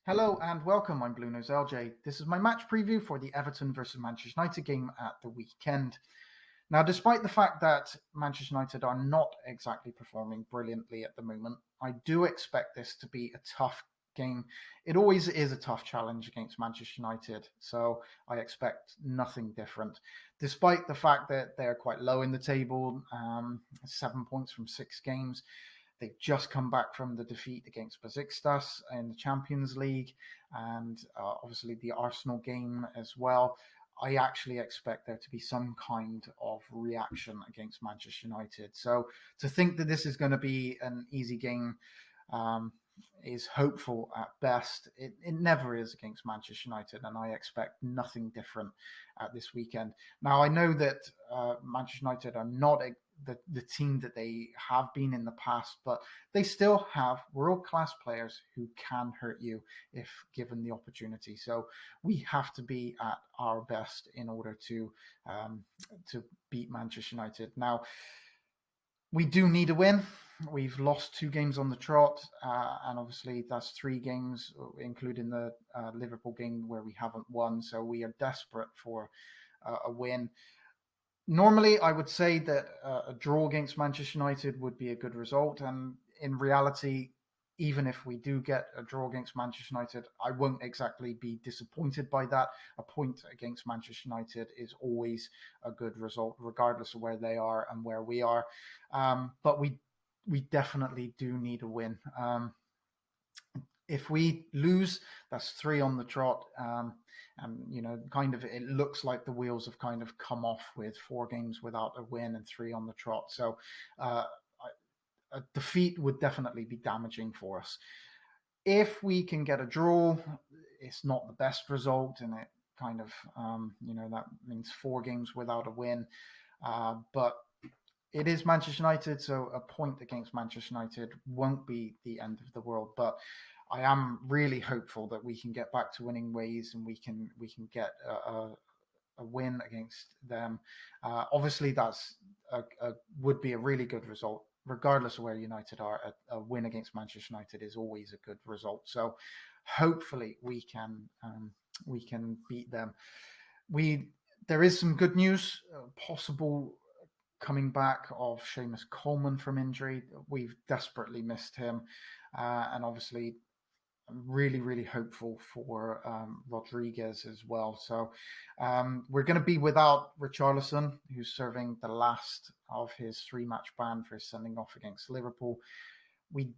Hello and welcome. I'm BluenoseLJ. This is my match preview for the Everton versus Manchester United game at the weekend. Now, despite the fact that Manchester United are not exactly performing brilliantly at the moment, I do expect this to be a tough game. It always is a tough challenge against Manchester United, so I expect nothing different. Despite the fact that they're quite low in the table, 7 points from 6 games, they've just come back from the defeat against Besiktas in the Champions League, and obviously the Arsenal game as well. I actually expect there to be some kind of reaction against Manchester United. So to think that this is going to be an easy game um, is hopeful at best. It never is against Manchester United, and I expect nothing different at this weekend. Now, I know that Manchester United are not the team that they have been in the past, but they still have world-class players who can hurt you if given the opportunity. So we have to be at our best in order to beat Manchester United. Now, we do need a win. We've lost 2 games on the trot, and obviously that's 3 games, including the Liverpool game where we haven't won. So we are desperate for a win. Normally, I would say that a draw against Manchester United would be a good result, and in reality, even if we do get a draw against Manchester United, I won't exactly be disappointed by that. A point against Manchester United is always a good result, regardless of where they are and where we are. But we definitely do need a win. If we lose, that's 3 on the trot. And, kind of it looks like the wheels have kind of come off with 4 games without a win and 3 on the trot. So uh, a defeat would definitely be damaging for us. If we can get a draw, it's not the best result, and it kind of, that means 4 games without a win. But it is Manchester United, so a point against Manchester United won't be the end of the world. But I am really hopeful that we can get back to winning ways and we can get a win against them. Obviously, that's would be a really good result, regardless of where United are. A win against Manchester United is always a good result. So hopefully we can beat them. We There is some good news, possible coming back of Seamus Coleman from injury. We've desperately missed him, and obviously I'm really, really hopeful for Rodriguez as well. So we're going to be without Richarlison, who's serving the last of his 3-match ban for his sending off against Liverpool. We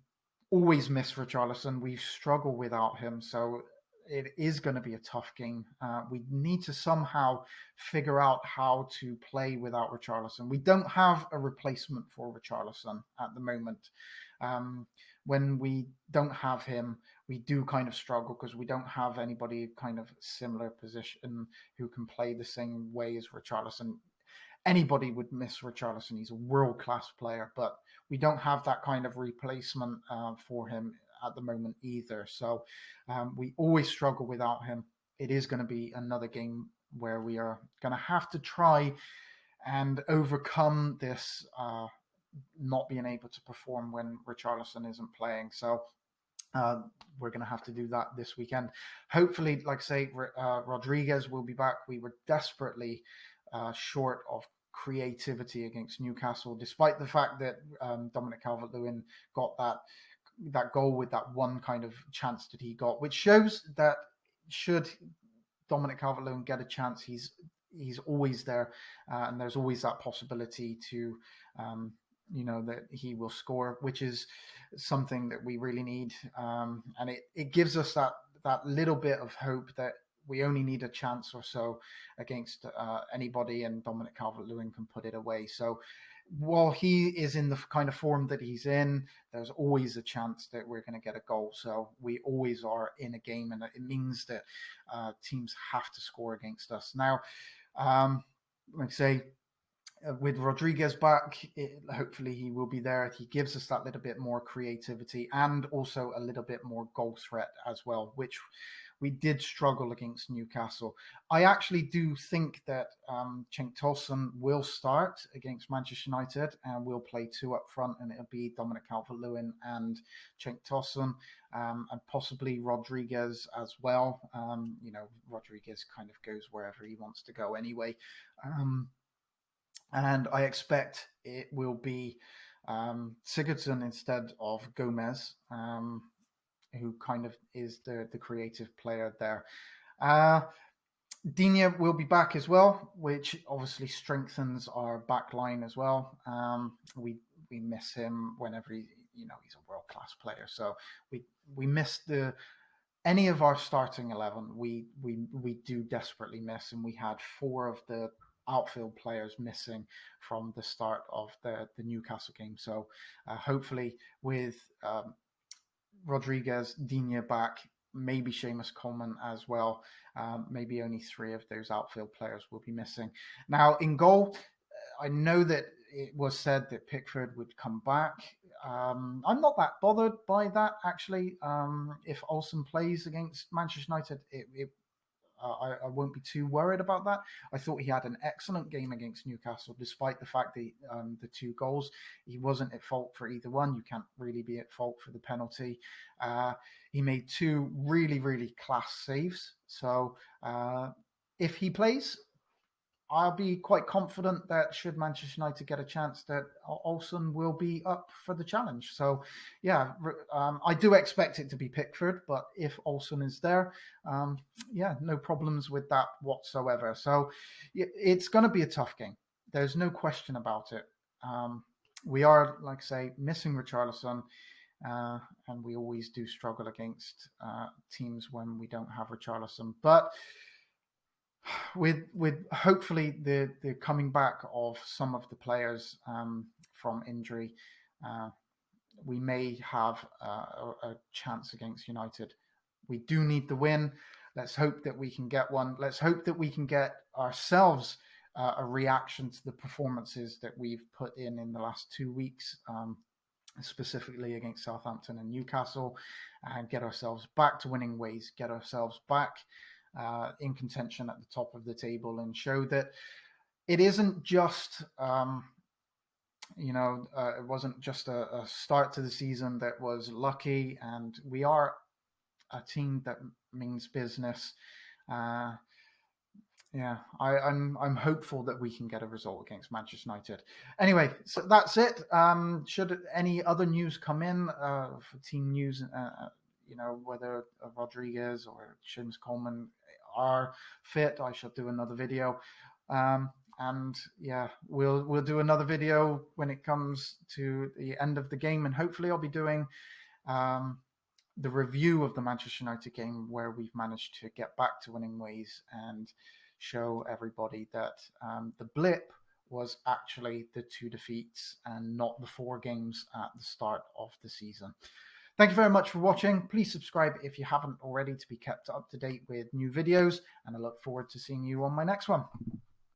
always miss Richarlison. We struggle without him. So it is going to be a tough game. We need to somehow figure out how to play without Richarlison. We don't have a replacement for Richarlison at the moment. When we don't have him, we do kind of struggle because we don't have anybody kind of similar position who can play the same way as Richarlison. Anybody would miss Richarlison. He's a world-class player, but we don't have that kind of replacement for him at the moment either. So we always struggle without him. It is going to be another game where we are going to have to try and overcome this not being able to perform when Richarlison isn't playing. So we're going to have to do that this weekend. Hopefully, like I say, Rodriguez will be back. We were desperately short of creativity against Newcastle, despite the fact that Dominic Calvert-Lewin got that goal with that one kind of chance that he got, which shows that should Dominic Calvert-Lewin get a chance, he's always there, and there's always that possibility to that he will score, which is something that we really need. And it gives us that little bit of hope that we only need a chance or so against anybody, and Dominic Calvert-Lewin can put it away. So while he is in the kind of form that he's in, there's always a chance that we're going to get a goal. So we always are in a game, and it means that teams have to score against us. Now, like I say, with Rodriguez back, hopefully he will be there. He gives us that little bit more creativity and also a little bit more goal threat as well, which we did struggle against Newcastle. I actually do think that Cenk Tosun will start against Manchester United and will play two up front, and it'll be Dominic Calvert-Lewin and Cenk Tosun, and possibly Rodriguez as well. Rodriguez kind of goes wherever he wants to go anyway. And I expect it will be Sigurdsson instead of Gomez, who kind of is the creative player there. Digne will be back as well, which obviously strengthens our back line as well. We miss him whenever he's a world class player. So we miss any of our starting 11. We do desperately miss, and we had 4 of the outfield players missing from the start of the Newcastle game. So hopefully with Rodriguez, Digne back, maybe Seamus Coleman as well. Maybe only 3 of those outfield players will be missing. Now, in goal, I know that it was said that Pickford would come back. I'm not that bothered by that, actually. If Olsen plays against Manchester United, I won't be too worried about that. I thought he had an excellent game against Newcastle, despite the fact that the 2 goals, he wasn't at fault for either one. You can't really be at fault for the penalty. He made 2 really, really class saves. So if he plays, I'll be quite confident that should Manchester United get a chance, that Olsen will be up for the challenge. So, yeah, I do expect it to be Pickford, but if Olsen is there, no problems with that whatsoever. So, it's going to be a tough game. There's no question about it. We are, like I say, missing Richarlison, and we always do struggle against teams when we don't have Richarlison. But with hopefully the coming back of some of the players from injury, we may have a chance against United. We do need the win. Let's hope that we can get one. Let's hope that we can get ourselves a reaction to the performances that we've put in the last 2 weeks, specifically against Southampton and Newcastle, and get ourselves back to winning ways, get ourselves back in contention at the top of the table, and show that it isn't just it wasn't just a start to the season that was lucky, and we are a team that means business. I'm hopeful that we can get a result against Manchester United. Anyway, so that's it. Should any other news come in for team news, whether Rodriguez or Seamus Coleman are fit, I shall do another video. We'll do another video when it comes to the end of the game, and hopefully I'll be doing the review of the Manchester United game, where we've managed to get back to winning ways and show everybody that the blip was actually the 2 defeats and not the 4 games at the start of the season. Thank you very much for watching. Please subscribe if you haven't already to be kept up to date with new videos, and I look forward to seeing you on my next one.